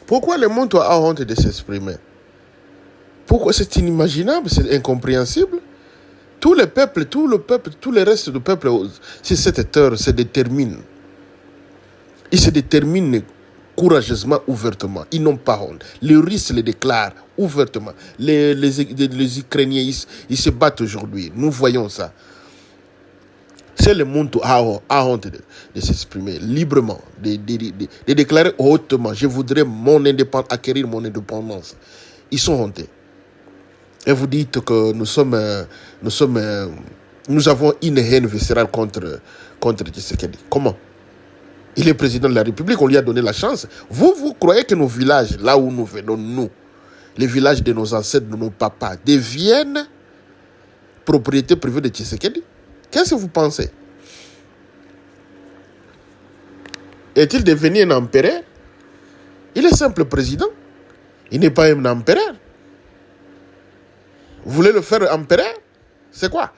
Pourquoi le monde a honte de s'exprimer? Pourquoi? C'est inimaginable, c'est incompréhensible. Tout le peuple, tout le reste du peuple, sur cette heure, se détermine. Ils se déterminent courageusement, ouvertement. Ils n'ont pas honte. Les Russes le déclarent ouvertement. Les Ukrainiens, ils se battent aujourd'hui. Nous voyons ça. C'est le monde qui a honte de s'exprimer librement, de déclarer hautement, je voudrais acquérir mon indépendance. Ils sont hontés. Et vous dites que nous avons une haine viscérale contre Tshisekedi. Comment? Il est président de la République, on lui a donné la chance. Vous croyez que nos villages, là où nous venons, nous, les villages de nos ancêtres, de nos papas, deviennent propriété privée de Tshisekedi? Qu'est-ce que vous pensez? Est-il devenu un empereur? Il est simple président. Il n'est pas un empereur. Vous voulez le faire empereur? C'est quoi?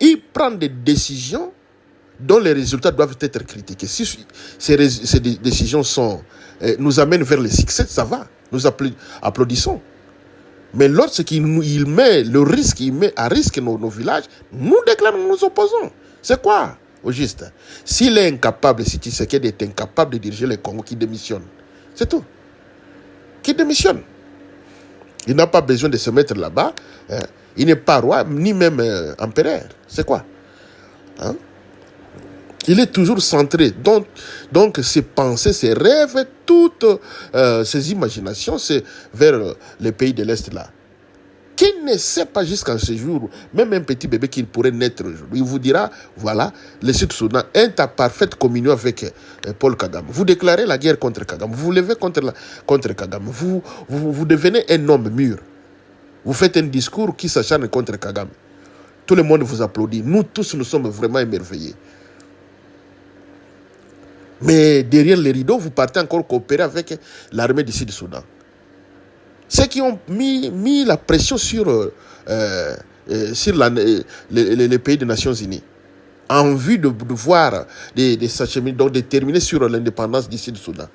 Il prend des décisions dont les résultats doivent être critiqués. Si ces décisions nous amènent vers le succès, ça va. Nous applaudissons. Mais lorsqu'il met le risque, il met à risque nos villages, nous déclarons, nous nous opposons. C'est quoi, au juste? S'il est incapable, si Tshisekedi est incapable de diriger le Congo, qui démissionne. C'est tout. Qui démissionne. Il n'a pas besoin de se mettre là-bas. Hein. Il n'est pas roi, ni même empereur. C'est quoi? Hein? Il est toujours centré. Donc ses pensées, ses rêves, toutes ses imaginations, c'est vers les pays de l'Est là. Qui ne sait pas jusqu'à ce jour, même un petit bébé qui pourrait naître aujourd'hui, il vous dira, voilà, le Sud-Soudan est en parfaite communion avec Paul Kagame. Vous déclarez la guerre contre Kagame, vous vous levez contre Kagame, vous devenez un homme mûr. Vous faites un discours qui s'acharne contre Kagame. Tout le monde vous applaudit. Nous tous, nous sommes vraiment émerveillés. Mais derrière les rideaux, vous partez encore coopérer avec l'armée du Sud-Soudan. Ceux qui ont mis la pression sur les pays des Nations Unies, en vue de voir des s'acheminer, donc de terminer sur l'indépendance du Sud-Soudan.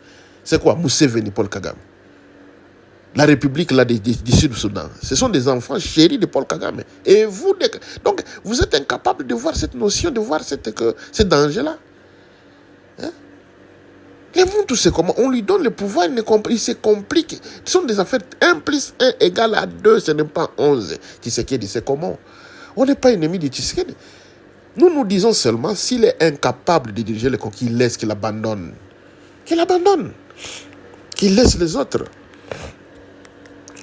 C'est quoi? Museveni, Paul Kagame. La République là, du Sud-Soudan. Ce sont des enfants chéris de Paul Kagame. Et vous, donc, vous êtes incapable de voir cette notion, de voir ce danger-là. Hein? Le monde, tout c'est comment? On lui donne le pouvoir, il se complique. Ce sont des affaires 1 plus 1 égale à 2, ce n'est pas 11. Tshisekedi, c'est comment? On n'est pas ennemi de Tshisekedi. Nous disons seulement, s'il est incapable de diriger le Congo, qu'il laisse, qu'il abandonne. Qu'il abandonne. Qu'il laisse les autres.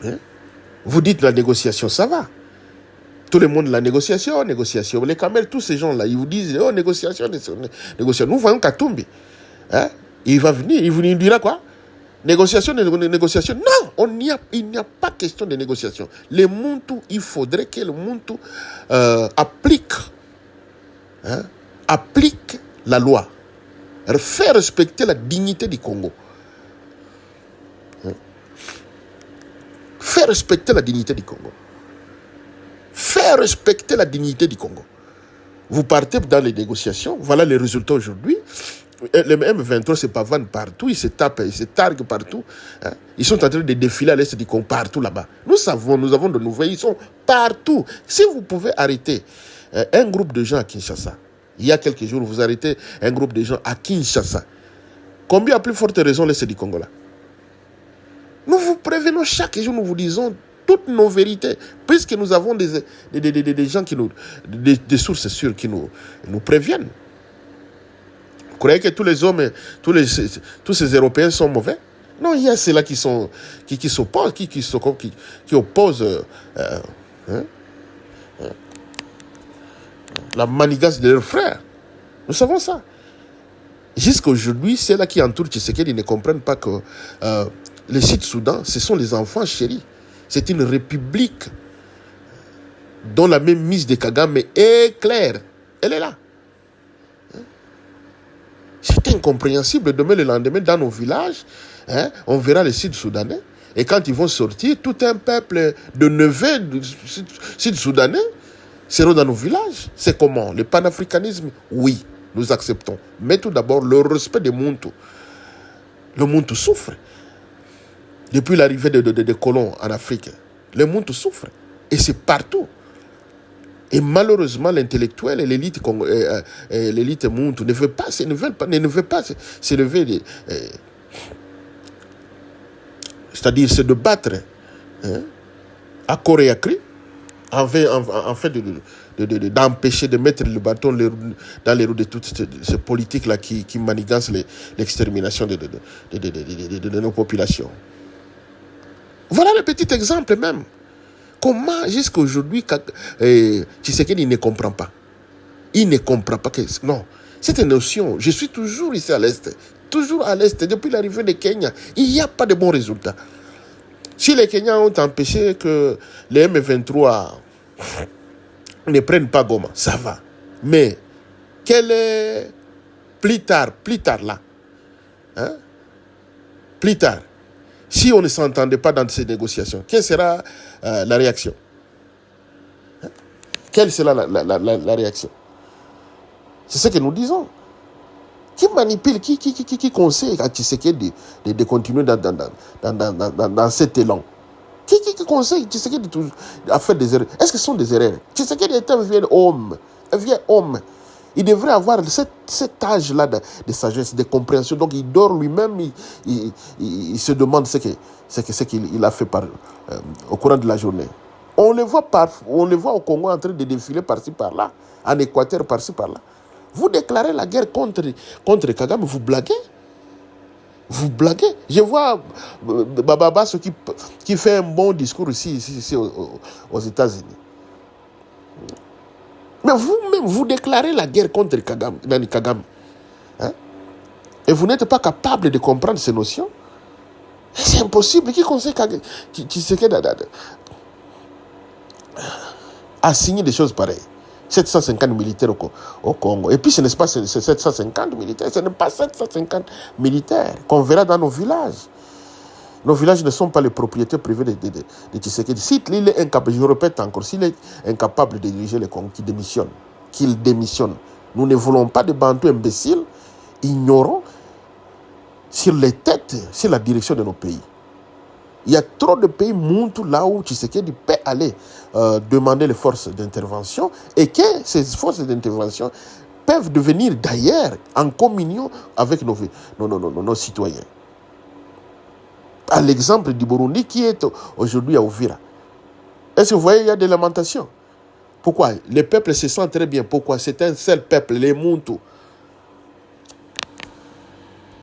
Hein? Vous dites la négociation, ça va. Tout le monde, la négociation. Les Kamel, tous ces gens-là, ils vous disent, oh, négociation. Nous voyons Katumbi. Hein? Il va venir, il vous dira quoi? Négociation. Non, il n'y a pas question de négociation. Le Muntu, il faudrait que le Muntu applique la loi. Faire respecter la dignité du Congo. Faire respecter la dignité du Congo. Faire respecter la dignité du Congo. Vous partez dans les négociations, voilà les résultats aujourd'hui. Les M23 se pavanent partout, ils se tapent, ils se targuent partout. Hein. Ils sont en train de défiler à l'est du Congo, partout là-bas. Nous avons de nouvelles, ils sont partout. Si vous pouvez arrêter un groupe de gens à Kinshasa, il y a quelques jours, vous arrêtez un groupe de gens à Kinshasa. Combien à plus forte raison l'est du Congo là? Nous vous prévenons chaque jour, nous vous disons toutes nos vérités, puisque nous avons des gens des sources sûres qui nous préviennent. Vous croyez que tous les hommes, tous ces Européens sont mauvais? Non, il y a ceux-là qui s'opposent, qui opposent la manigance de leurs frères. Nous savons ça. Jusqu'à aujourd'hui, ceux-là qui entourent Tshisekedi ne comprennent pas que le Sud-Soudan, ce sont les enfants chéris. C'est une république dont la même mise de Kagame est claire. Elle est là. C'est incompréhensible. Demain, le lendemain, dans nos villages, on verra les Sud-Soudanais. Et quand ils vont sortir, tout un peuple de neveux Sud-Soudanais seront dans nos villages. C'est comment? Le panafricanisme, oui, nous acceptons. Mais tout d'abord, le respect des Muntu. Le Muntu souffre. Depuis l'arrivée des colons en Afrique, le monde souffre. Et c'est partout. Et malheureusement, l'intellectuel et l'élite Muntu ne veut pas se lever, c'est-à-dire se débattre, hein, à corps et à cri, en fait d'empêcher de mettre le bâton dans les roues de toutes ces politiques-là qui manigancent l'extermination de nos populations. Voilà le petit exemple même. Comment jusqu'à aujourd'hui Tshisekedi ne comprend pas. Il ne comprend pas que... Non, cette notion, je suis toujours ici à l'Est. Toujours à l'Est, depuis l'arrivée de Kenya, il n'y a pas de bons résultats. Si les Kenyans ont empêché que les M23 ne prennent pas Goma, ça va. Mais, quel est... Plus tard là, hein? Plus tard, si on ne s'entendait pas dans ces négociations, quelle sera la réaction? Hein? Quelle sera la réaction? C'est ce que nous disons. Qui manipule, qui conseille à Tshisekedi de continuer dans cet élan? Qui conseille Tshisekedi à faire des erreurs? Est-ce que ce sont des erreurs? Tshisekedi est un vieux homme. Il devrait avoir cet âge-là de sagesse, de compréhension. Donc il dort lui-même, il se demande ce qu'il a fait au courant de la journée. On le voit au Congo en train de défiler par-ci par-là, en Équateur par-ci par-là. Vous déclarez la guerre contre Kagame, vous blaguez. Vous blaguez. Je vois Baba Basso qui fait un bon discours ici aux États-Unis. Mais vous-même, vous déclarez la guerre contre Kagame. Hein? Et vous n'êtes pas capable de comprendre ces notions. C'est impossible. Qui conseille Tshisekedi à signer des choses pareilles? 750 militaires au Congo. Et puis ce n'est pas 750 militaires, ce n'est pas 750 militaires qu'on verra dans nos villages. Nos villages ne sont pas les propriétés privées de Tshisekedi. S'il est incapable, je répète encore, s'il est incapable de diriger le Congo, qu'il démissionne. Nous ne voulons pas de Bantous imbéciles, ignorants, sur les têtes, sur la direction de nos pays. Il y a trop de pays Muntu là où Tshisekedi peut aller demander les forces d'intervention et que ces forces d'intervention peuvent devenir d'ailleurs en communion avec nos citoyens. À l'exemple du Burundi qui est aujourd'hui à Uvira. Est-ce que vous voyez, il y a des lamentations? Pourquoi? Les peuples se sentent très bien. Pourquoi? C'est un seul peuple, les Muntu.